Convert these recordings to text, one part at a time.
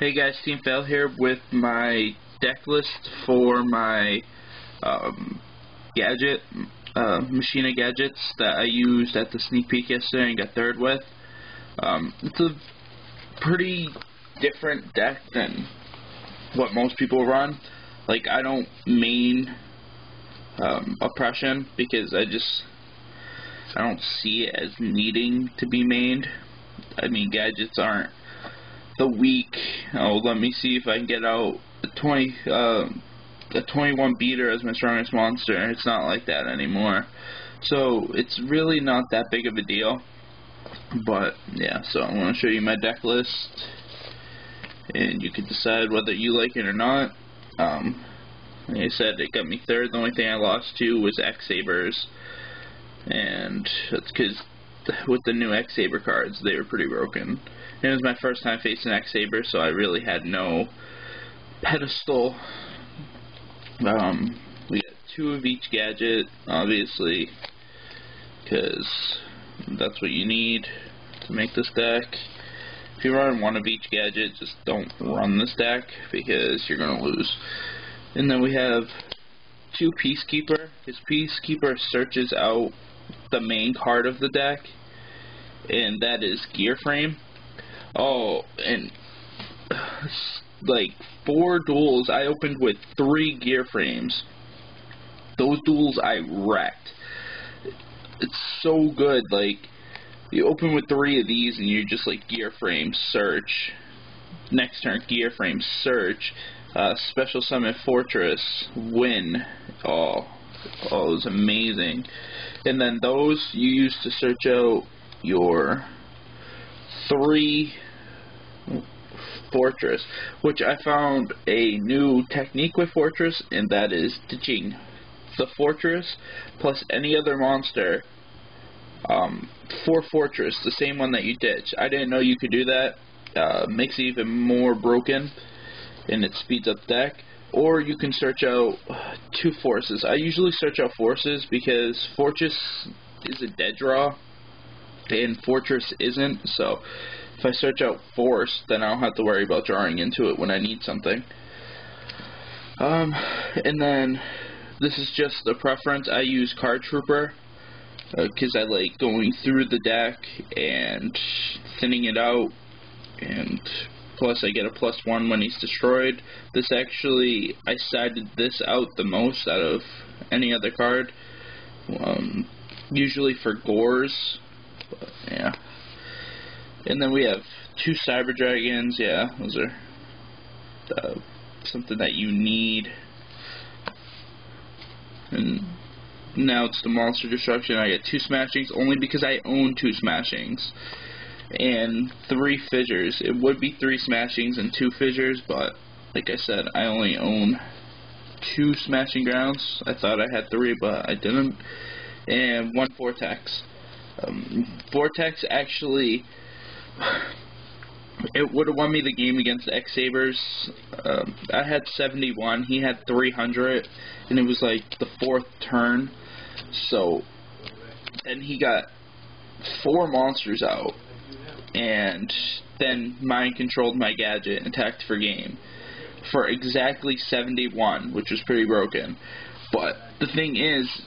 Hey guys, Team Fail here with my deck list for my Machina gadgets that I used at the sneak peek yesterday and got third with. It's a pretty different deck than what most people run. Like, I don't main Oppression because I don't see it as needing to be mained. I mean, gadgets aren't the weak. Oh, let me see if I can get out a 21 beater as my strongest monster. It's not like that anymore, so it's really not that big of a deal. But yeah, so I'm going to show you my deck list, and you can decide whether you like it or not. Like I said, it got me third. The only thing I lost to was X-Sabers, and that's because with the new X-Saber cards, they were pretty broken. It was my first time facing X-Saber, so I really had no pedestal. We got 2 of each gadget, obviously, because that's what you need to make this deck. If you run 1 of each gadget, just don't run this deck because you're going to lose. And then we have 2 Peacekeeper. His Peacekeeper searches out the main card of the deck, and that is Gear Frame. Oh, and like 4 duels, I opened with 3 Gear Frames. Those duels I wrecked. It's so good. Like, you open with 3 of these and you're just like Gear Frame, search. Next turn, Gear Frame, search. Special Summon Fortress, win. Oh, it was amazing. And then those you use to search out your 3 Fortress, which I found a new technique with Fortress, and that is ditching the Fortress plus any other monster for Fortress, the same one that you ditch. I didn't know you could do that. Makes it even more broken, and it speeds up deck. Or you can search out 2 forces. I usually search out forces because Fortress is a dead draw and Fortress isn't, so if I search out force, then I don't have to worry about drawing into it when I need something. And then this is just a preference. I use Card Trooper because I like going through the deck and thinning it out, and plus I get a +1 when he's destroyed. This actually, I sided this out the most out of any other card, usually for Gores, but yeah. And then we have 2 Cyber Dragons. Yeah, those are something that you need. And now it's the Monster Destruction. I get 2 Smashings only because I own 2 Smashings. And 3 Fissures. It would be 3 Smashings and 2 Fissures, but like I said, I only own 2 Smashing Grounds. I thought I had 3, but I didn't. And 1 Vortex. Vortex actually, it would have won me the game against the X-Sabers. I had 71, he had 300, and it was like the 4th turn. So, and he got 4 monsters out, and then mind controlled my gadget and attacked for game for exactly 71, which was pretty broken. But the thing is,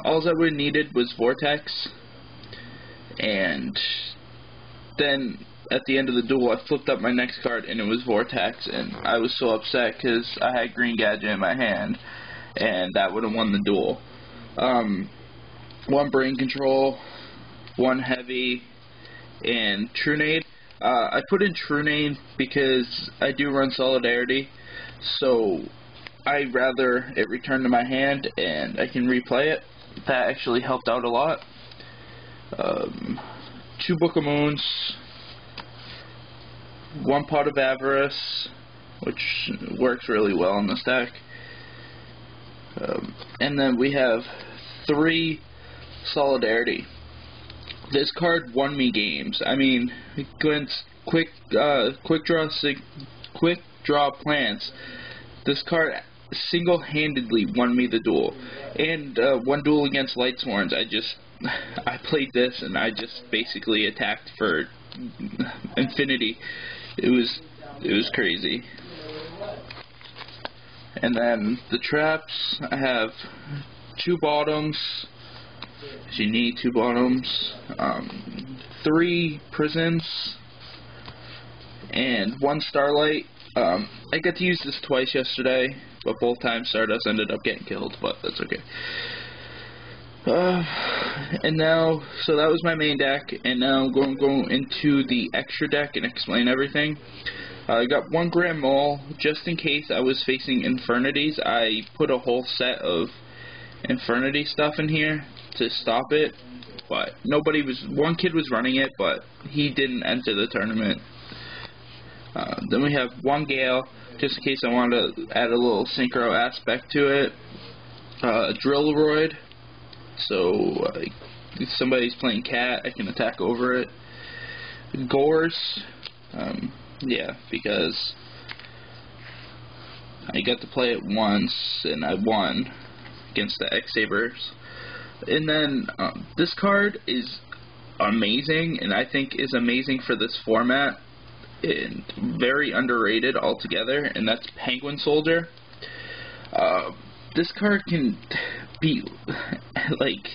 all I would have needed was Vortex, and then at the end of the duel I flipped up my next card and it was Vortex, and I was so upset because I had green gadget in my hand and that would have won the duel. 1 Brain Control, 1 Heavy, and True Nade. I put in True Nade because I do run Solidarity, so I'd rather it return to my hand and I can replay it. That actually helped out a lot. 2 Book of Moons, 1 Pot of Avarice, which works really well in this deck. And then we have 3 Solidarity. This card won me games. I mean, against quick draw plants, this card single-handedly won me the duel. And 1 duel against Lightsworns, I played this and I just basically attacked for infinity. It was It was crazy. And then the traps, I have 2 bottoms. You need 2 bottoms. 3 prisons. And 1 starlight. I got to use this twice yesterday, but both times Stardust ended up getting killed, but that's okay. And now, so that was my main deck, and now I'm going to go into the extra deck and explain everything. I got 1 Grand Mole, just in case I was facing Infernities. I put a whole set of Infernity stuff in here to stop it, but one kid was running it, but he didn't enter the tournament. Then we have 1 Gale, just in case I wanted to add a little synchro aspect to it. Drillroid, so if somebody's playing Cat, I can attack over it. Gores, yeah, because I got to play it once, and I won against the X-Sabers. And then this card is amazing, and I think is amazing for this format, and very underrated altogether, and that's Penguin Soldier. This card can beat like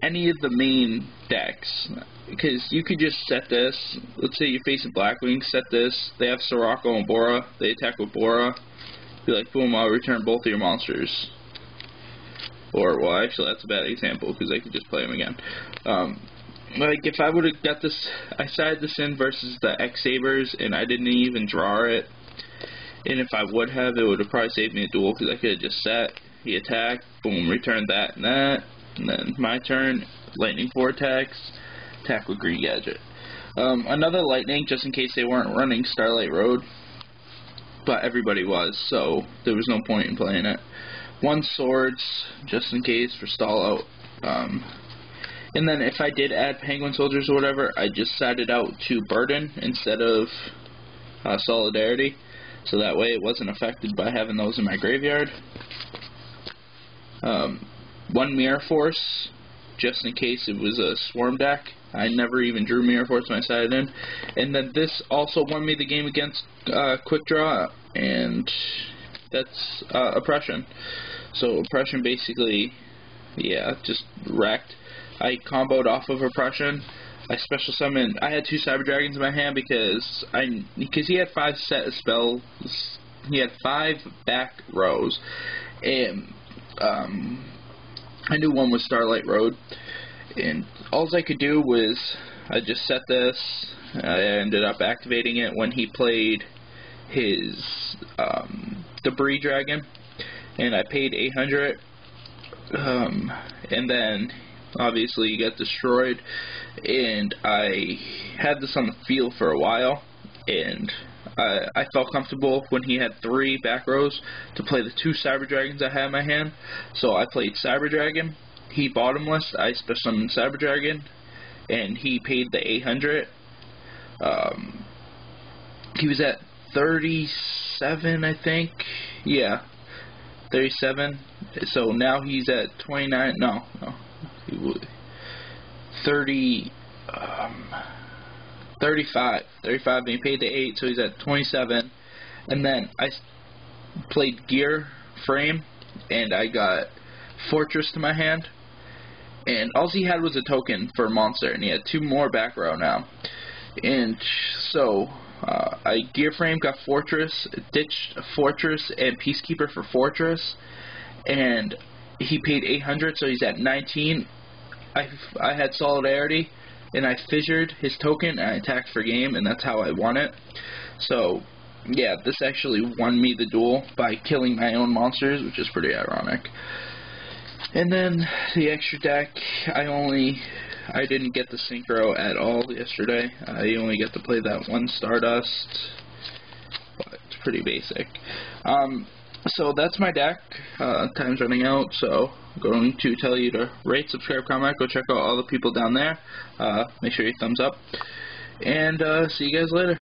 any of the main decks, because you could just set this. Let's say you're facing Blackwing, set this. They have Sirocco and Bora. They attack with Bora. Be like, boom! I'll return both of your monsters. Or, well, actually, that's a bad example because I could just play them again. Like, if I would have got this, I sided this in versus the X-Sabers, and I didn't even draw it. And if I would have, it would have probably saved me a duel, because I could have just set, he attacked, boom, returned that, and then my turn, Lightning Vortex, attack with Green Gadget. Another Lightning, just in case they weren't running Starlight Road, but everybody was, so there was no point in playing it. 1 Swords, just in case, for stall out. And then if I did add Penguin Soldiers or whatever, I just sided out to Burden instead of Solidarity, so that way it wasn't affected by having those in my graveyard. 1 Mirror Force, just in case it was a Swarm deck. I never even drew Mirror Force when I sided in. And then this also won me the game against Quick Draw, and that's Oppression. So Oppression basically, yeah, just wrecked. I comboed off of Oppression. I special summoned. I had 2 Cyber Dragons in my hand because he had 5 set of spells. He had 5 back rows, and I knew one was Starlight Road. And all I could do was I just set this. I ended up activating it when he played his Debris Dragon, and I paid 800. And then obviously you get destroyed, and I had this on the field for a while, and I felt comfortable when he had 3 back rows to play the 2 Cyber Dragons I had in my hand. So I played Cyber Dragon, he bottomless, I special summoned Cyber Dragon, and he paid the 800. He was at 37, I think. Yeah, 37. So now he's at 29. No. 35, and he paid the 8, so he's at 27. And then I played Gear Frame, and I got Fortress to my hand, and all he had was a token for a monster, and he had 2 more back row now. And so I Gear Frame, got Fortress, ditched Fortress and Peacekeeper for Fortress, and he paid 800, so he's at 19. I had Solidarity, and I fissured his token, and I attacked for game, and that's how I won it. So, yeah, this actually won me the duel by killing my own monsters, which is pretty ironic. And then the extra deck, I didn't get the synchro at all yesterday. I only get to play that 1 Stardust, but it's pretty basic. So that's my deck. Time's running out, so I'm going to tell you to rate, subscribe, comment, go check out all the people down there. Make sure you thumbs up, and see you guys later.